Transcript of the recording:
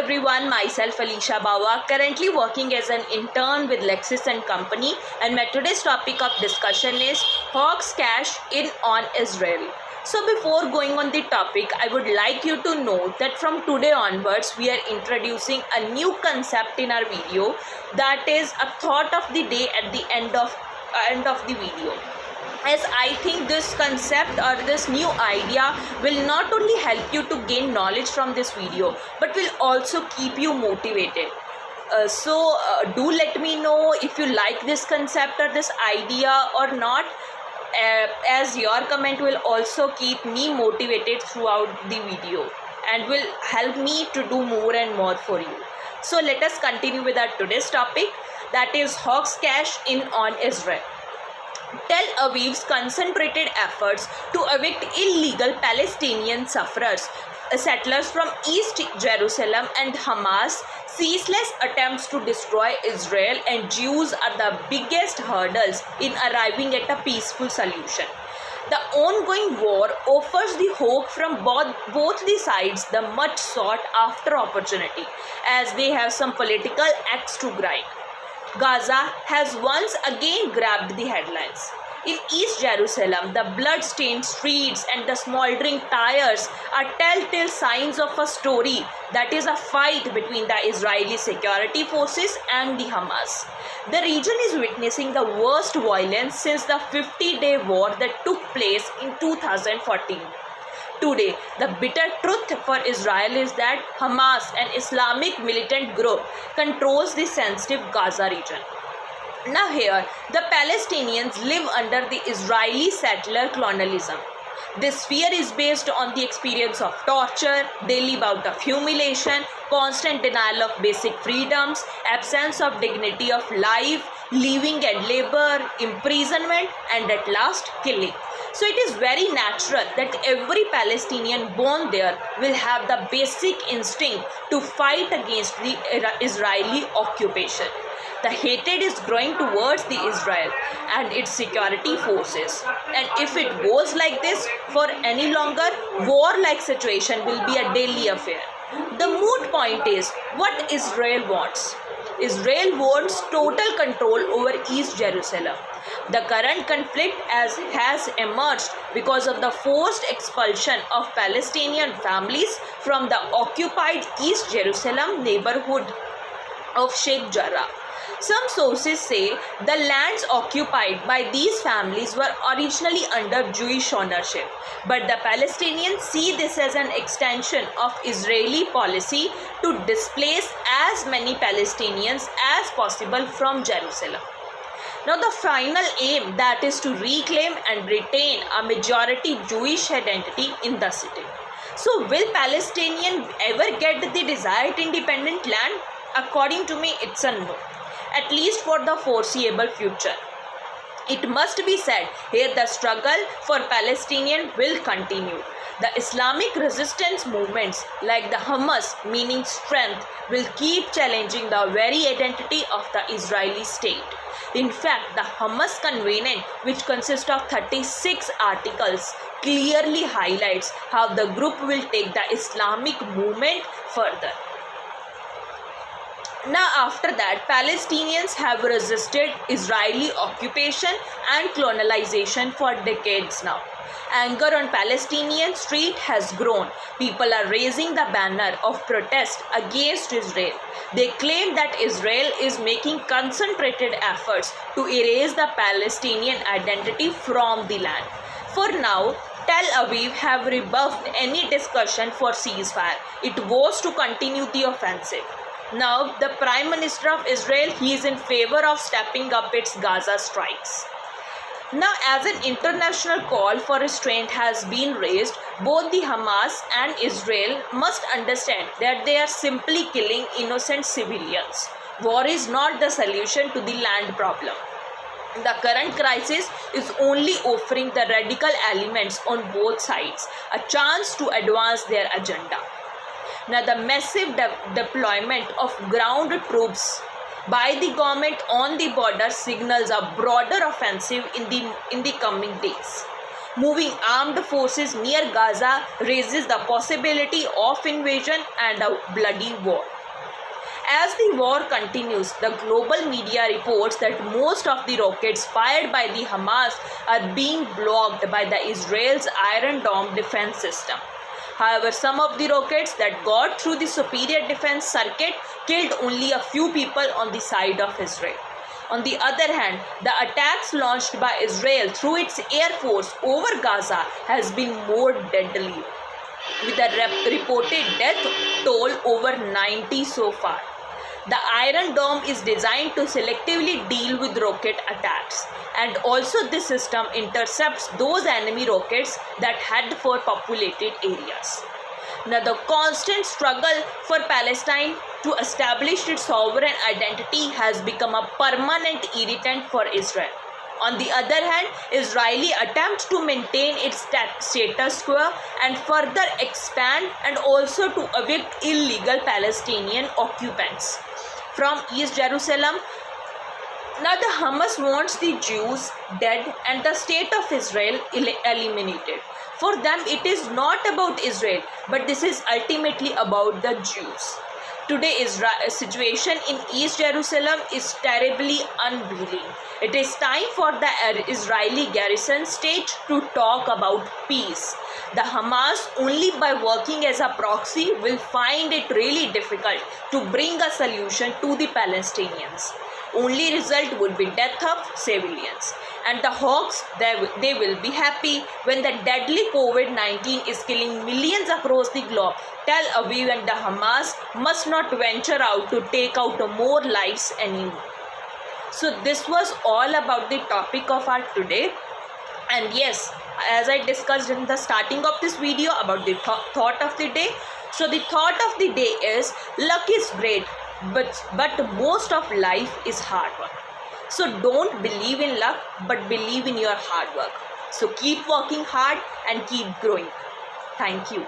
everyone, myself Alisha Bawa, currently working as an intern with Lexis and Company, and my today's topic of discussion is Hawks cash in on Israel. So before going on the topic, I would like you to know that from today onwards we are introducing a new concept in our video, that is a thought of the day at the end of the video, as I think this concept or this new idea will not only help you to gain knowledge from this video but will also keep you motivated. So do let me know if you like this concept or this idea or not, as your comment will also keep me motivated throughout the video and will help me to do more and more for you. So let us continue with our today's topic, that is Hawks cash in on Israel. Tel Aviv's concentrated efforts to evict illegal Palestinian settlers from East Jerusalem and Hamas' ceaseless attempts to destroy Israel and Jews are the biggest hurdles in arriving at a peaceful solution. The ongoing war offers the hope from both the sides the much sought after opportunity, as they have some political axe to grind. Gaza has once again grabbed the headlines. In East Jerusalem, the blood-stained streets and the smoldering tires are telltale signs of a story that is a fight between the Israeli security forces and the Hamas. The region is witnessing the worst violence since the 50-day war that took place in 2014. Today, the bitter truth for Israel is that Hamas, an Islamic militant group, controls the sensitive Gaza region. Now here, the Palestinians live under the Israeli settler colonialism. This fear is based on the experience of torture, daily bout of humiliation, constant denial of basic freedoms, absence of dignity of life, living and labor, imprisonment, and at last killing. So it is very natural that every Palestinian born there will have the basic instinct to fight against the Israeli occupation. The hatred is growing towards the Israel and its security forces. And if it goes like this for any longer, war-like situation will be a daily affair. The moot point is what Israel wants. Israel wants total control over East Jerusalem. The current conflict has emerged because of the forced expulsion of Palestinian families from the occupied East Jerusalem neighborhood of Sheikh Jarrah. Some sources say the lands occupied by these families were originally under Jewish ownership, but the Palestinians see this as an extension of Israeli policy to displace as many Palestinians as possible from Jerusalem. Now the final aim, that is to reclaim and retain a majority Jewish identity in the city. So will Palestinians ever get the desired independent land? According to me, it's a no, at least for the foreseeable future. It must be said here the struggle for Palestinians will continue. The Islamic resistance movements like the Hamas, meaning strength, will keep challenging the very identity of the Israeli state. In fact, the Hamas Covenant, which consists of 36 articles, clearly highlights how the group will take the Islamic movement further. Now after that, Palestinians have resisted Israeli occupation and colonization for decades now. Anger on Palestinian street has grown. People are raising the banner of protest against Israel. They claim that Israel is making concentrated efforts to erase the Palestinian identity from the land. For now, Tel Aviv have rebuffed any discussion for ceasefire. It vows to continue the offensive. Now, the Prime Minister of Israel, he is in favor of stepping up its Gaza strikes. Now, as an international call for restraint has been raised, both the Hamas and Israel must understand that they are simply killing innocent civilians. War is not the solution to the land problem. The current crisis is only offering the radical elements on both sides a chance to advance their agenda. Now, the massive deployment of ground troops by the government on the border signals a broader offensive in the coming days. moving armed forces near Gaza raises the possibility of invasion and a bloody war. As the war continues, the global media reports that most of the rockets fired by the Hamas are being blocked by the Israel's Iron Dome defense system. However, some of the rockets that got through the superior defense circuit killed only a few people on the side of Israel. On the other hand, the attacks launched by Israel through its air force over Gaza has been more deadly, with a reported death toll over 90 so far. The Iron Dome is designed to selectively deal with rocket attacks, and also this system intercepts those enemy rockets that head for populated areas. Now, the constant struggle for Palestine to establish its sovereign identity has become a permanent irritant for Israel. On the other hand, Israeli attempts to maintain its status quo and further expand and also to evict illegal Palestinian occupants from East Jerusalem. Now the Hamas wants the Jews dead and the state of Israel eliminated. For them, it is not about Israel, but this is ultimately about the Jews. Today, Israel's situation in East Jerusalem is terribly unveiling. It is time for the Israeli garrison state to talk about peace. The Hamas, only by working as a proxy, will find it really difficult to bring a solution to the Palestinians. Only result would be death of civilians. And the hawks, they will be happy when the deadly COVID-19 is killing millions across the globe. Tel Aviv and the Hamas must not venture out to take out more lives anymore. So this was all about the topic of our today. And yes, as I discussed in the starting of this video about the thought of the day. So the thought of the day is, luck is great, but most of life is hard work. So don't believe in luck, but believe in your hard work. So keep working hard and keep growing. Thank you.